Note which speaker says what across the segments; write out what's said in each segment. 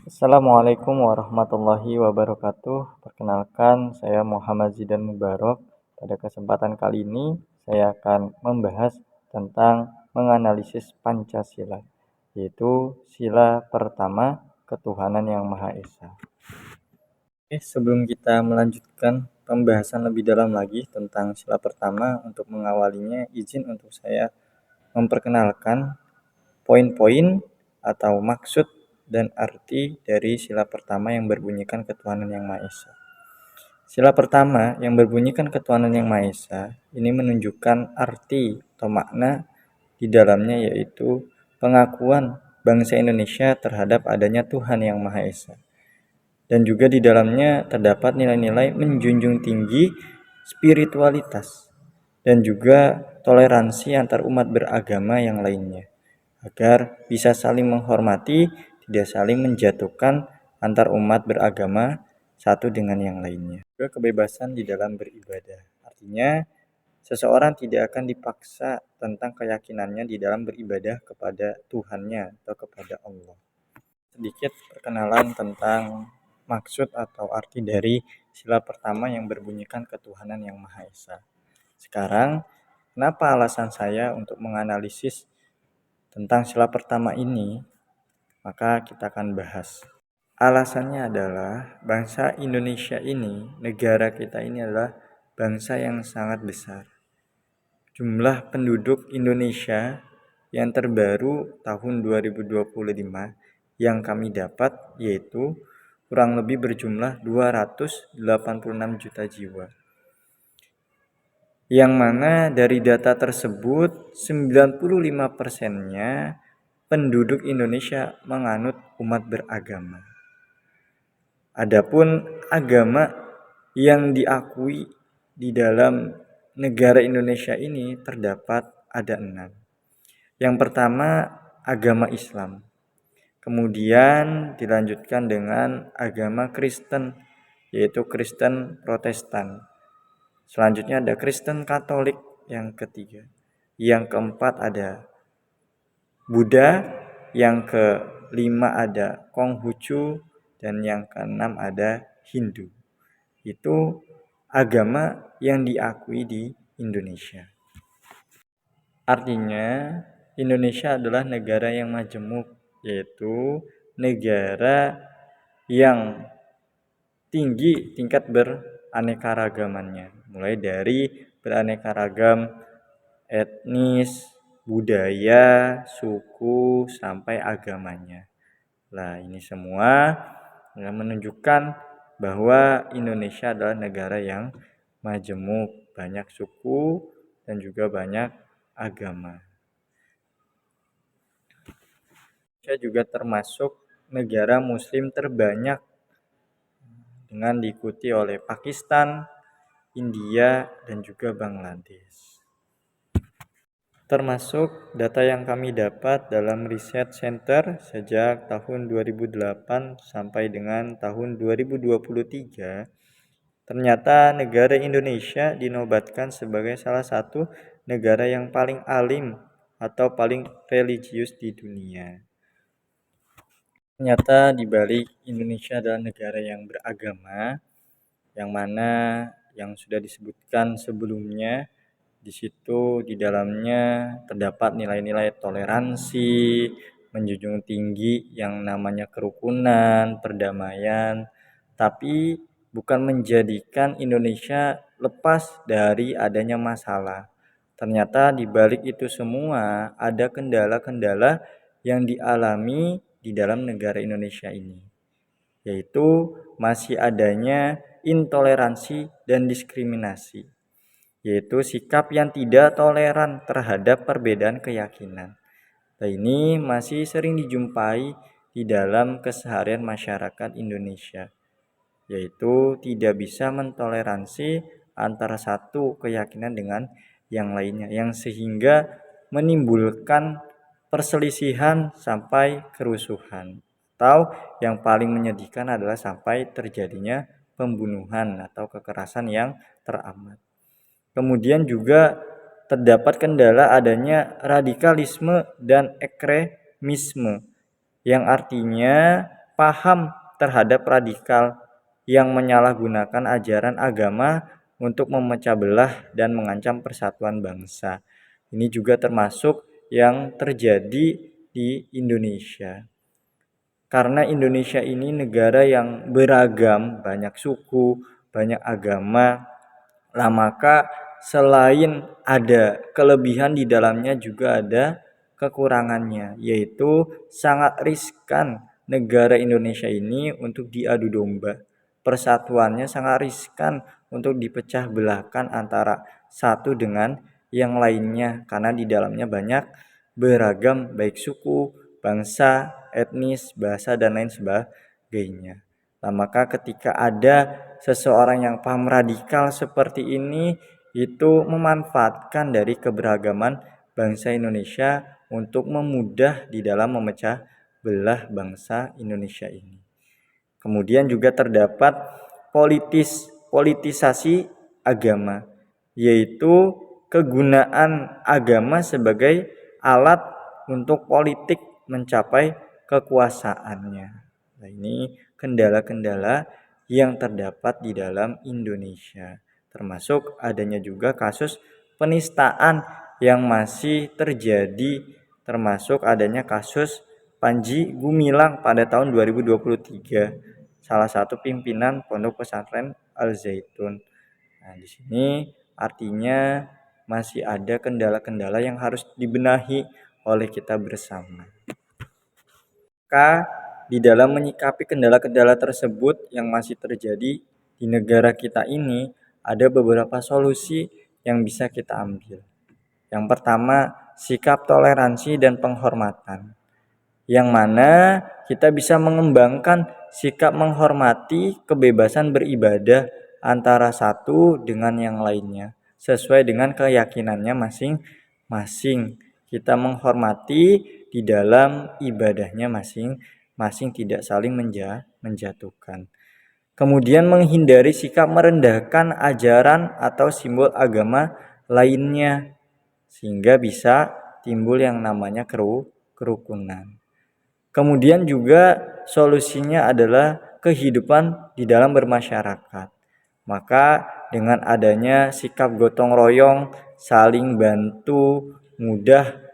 Speaker 1: Assalamualaikum warahmatullahi wabarakatuh. Perkenalkan, saya Muhammad Zidan Mubarok. Pada kesempatan kali ini, saya akan membahas tentang menganalisis Pancasila, yaitu sila pertama, ketuhanan yang Maha Esa. Sebelum kita melanjutkan pembahasan lebih dalam lagi tentang sila pertama, untuk mengawalinya, izin untuk saya memperkenalkan poin-poin atau maksud dan arti dari sila pertama yang berbunyikan ketuhanan yang Maha Esa. Sila pertama yang berbunyikan ketuhanan yang Maha Esa ini menunjukkan arti atau makna di dalamnya, yaitu pengakuan bangsa Indonesia terhadap adanya Tuhan yang Maha Esa. Dan juga di dalamnya terdapat nilai-nilai menjunjung tinggi spiritualitas dan juga toleransi antar umat beragama yang lainnya, agar bisa saling menghormati, tidak saling menjatuhkan antar umat beragama satu dengan yang lainnya. Juga kebebasan di dalam beribadah. Artinya, seseorang tidak akan dipaksa tentang keyakinannya di dalam beribadah kepada Tuhannya atau kepada Allah. Sedikit perkenalan tentang maksud atau arti dari sila pertama yang berbunyikan ketuhanan yang Maha Esa. Sekarang, kenapa alasan saya untuk menganalisis tentang sila pertama ini? Maka kita akan bahas. Alasannya adalah bangsa Indonesia ini, negara kita ini adalah bangsa yang sangat besar. Jumlah penduduk Indonesia yang terbaru tahun 2025 yang kami dapat yaitu kurang lebih berjumlah 286 juta jiwa. Yang mana dari data tersebut 95%-nya penduduk Indonesia menganut umat beragama. Adapun agama yang diakui di dalam negara Indonesia ini terdapat ada 6. Yang pertama, agama Islam. Kemudian dilanjutkan dengan agama Kristen, yaitu Kristen Protestan. Selanjutnya ada Kristen Katolik yang ketiga. Yang keempat ada Buddha, yang kelima ada Konghucu, dan yang keenam ada Hindu. Itu agama yang diakui di Indonesia. Artinya, Indonesia adalah negara yang majemuk, yaitu negara yang tinggi tingkat beraneka-ragamannya, mulai dari beraneka ragam etnis, budaya, suku, sampai agamanya. Nah, ini semua menunjukkan bahwa Indonesia adalah negara yang majemuk, banyak suku dan juga banyak agama. Indonesia juga termasuk negara muslim terbanyak dengan diikuti oleh Pakistan, India, dan juga Bangladesh. Termasuk data yang kami dapat dalam riset center sejak tahun 2008 sampai dengan tahun 2023, ternyata negara Indonesia dinobatkan sebagai salah satu negara yang paling alim atau paling religius di dunia. Ternyata di balik Indonesia adalah negara yang beragama, yang mana yang sudah disebutkan sebelumnya, di situ di dalamnya terdapat nilai-nilai toleransi, menjunjung tinggi yang namanya kerukunan, perdamaian, tapi bukan menjadikan Indonesia lepas dari adanya masalah. Ternyata di balik itu semua ada kendala-kendala yang dialami di dalam negara Indonesia ini, yaitu masih adanya intoleransi dan diskriminasi, yaitu sikap yang tidak toleran terhadap perbedaan keyakinan. Nah, ini masih sering dijumpai di dalam keseharian masyarakat Indonesia, yaitu tidak bisa mentoleransi antara satu keyakinan dengan yang lainnya, yang sehingga menimbulkan perselisihan sampai kerusuhan, atau yang paling menyedihkan adalah sampai terjadinya pembunuhan atau kekerasan yang teramat. Kemudian juga terdapat kendala adanya radikalisme dan ekstremisme, yang artinya paham terhadap radikal yang menyalahgunakan ajaran agama untuk memecah belah dan mengancam persatuan bangsa. Ini juga termasuk yang terjadi di Indonesia. Karena Indonesia ini negara yang beragam, banyak suku, banyak agama, maka selain ada kelebihan di dalamnya juga ada kekurangannya, yaitu sangat riskan negara Indonesia ini untuk diadu domba. Persatuannya sangat riskan untuk dipecah belahkan antara satu dengan yang lainnya karena di dalamnya banyak beragam baik suku, bangsa, etnis, bahasa dan lain sebagainya. Maka ketika ada seseorang yang paham radikal seperti ini itu memanfaatkan dari keberagaman bangsa Indonesia untuk memudah di dalam memecah belah bangsa Indonesia ini. Kemudian juga terdapat politisasi agama, yaitu kegunaan agama sebagai alat untuk politik mencapai kekuasaannya. Nah, ini kendala-kendala yang terdapat di dalam Indonesia, termasuk adanya juga kasus penistaan yang masih terjadi, termasuk adanya kasus Panji Gumilang pada tahun 2023, salah satu pimpinan Pondok Pesantren Al Zaitun. Nah, di sini artinya masih ada kendala-kendala yang harus dibenahi oleh kita bersama. Maka di dalam menyikapi kendala-kendala tersebut yang masih terjadi di negara kita ini, ada beberapa solusi yang bisa kita ambil. Yang pertama, sikap toleransi dan penghormatan, yang mana kita bisa mengembangkan sikap menghormati kebebasan beribadah antara satu dengan yang lainnya sesuai dengan keyakinannya masing-masing. Kita menghormati di dalam ibadahnya masing-masing, tidak saling menjatuhkan. Kemudian menghindari sikap merendahkan ajaran atau simbol agama lainnya sehingga bisa timbul yang namanya kerukunan. Kemudian juga solusinya adalah kehidupan di dalam bermasyarakat. Maka dengan adanya sikap gotong royong, saling bantu, mudah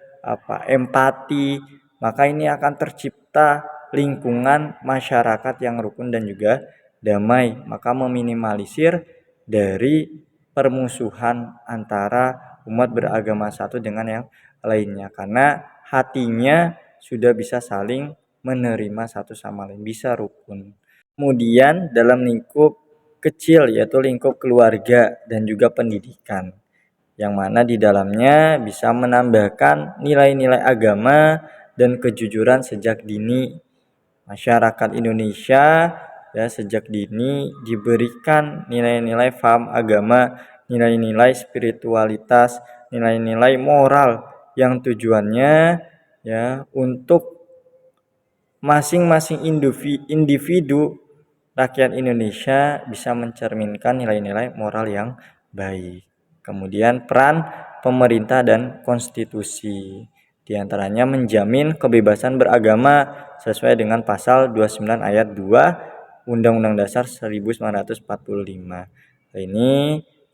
Speaker 1: empati, maka ini akan tercipta lingkungan masyarakat yang rukun dan juga damai. Maka meminimalisir dari permusuhan antara umat beragama satu dengan yang lainnya, karena hatinya sudah bisa saling menerima satu sama lain, bisa rukun. Kemudian dalam lingkup kecil, yaitu lingkup keluarga dan juga pendidikan, yang mana di dalamnya bisa menambahkan nilai-nilai agama dan kejujuran sejak dini. Masyarakat Indonesia sejak dini diberikan nilai-nilai faham agama, nilai-nilai spiritualitas, nilai-nilai moral yang tujuannya untuk masing-masing individu rakyat Indonesia bisa mencerminkan nilai-nilai moral yang baik. Kemudian peran pemerintah dan konstitusi, di antaranya menjamin kebebasan beragama sesuai dengan pasal 29 ayat 2 Undang-Undang Dasar 1945. Ini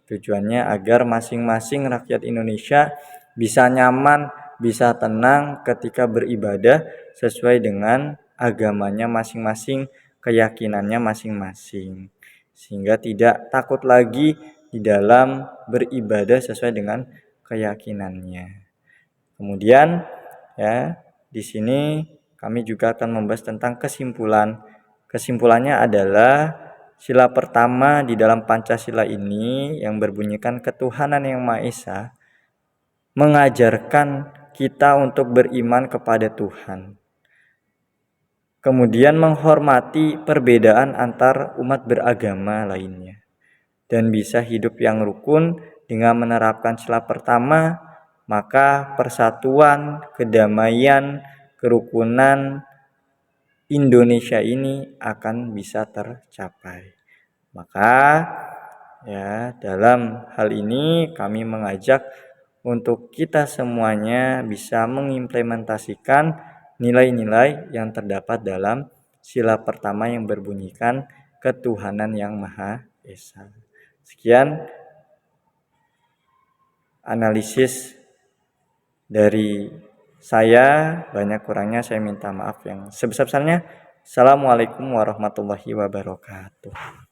Speaker 1: tujuannya agar masing-masing rakyat Indonesia bisa nyaman, bisa tenang ketika beribadah sesuai dengan agamanya masing-masing, keyakinannya masing-masing, sehingga tidak takut lagi di dalam beribadah sesuai dengan keyakinannya. Kemudian di sini kami juga akan membahas tentang kesimpulan. Kesimpulannya adalah sila pertama di dalam Pancasila ini yang berbunyikan ketuhanan yang Maha Esa mengajarkan kita untuk beriman kepada Tuhan. Kemudian menghormati perbedaan antar umat beragama lainnya. Dan bisa hidup yang rukun dengan menerapkan sila pertama, maka persatuan, kedamaian, kerukunan Indonesia ini akan bisa tercapai. Maka dalam hal ini kami mengajak untuk kita semuanya bisa mengimplementasikan nilai-nilai yang terdapat dalam sila pertama yang berbunyikan ketuhanan yang Maha Esa. Sekian analisis dari saya, banyak kurangnya saya minta maaf yang sebesar-besarnya. Assalamualaikum warahmatullahi wabarakatuh.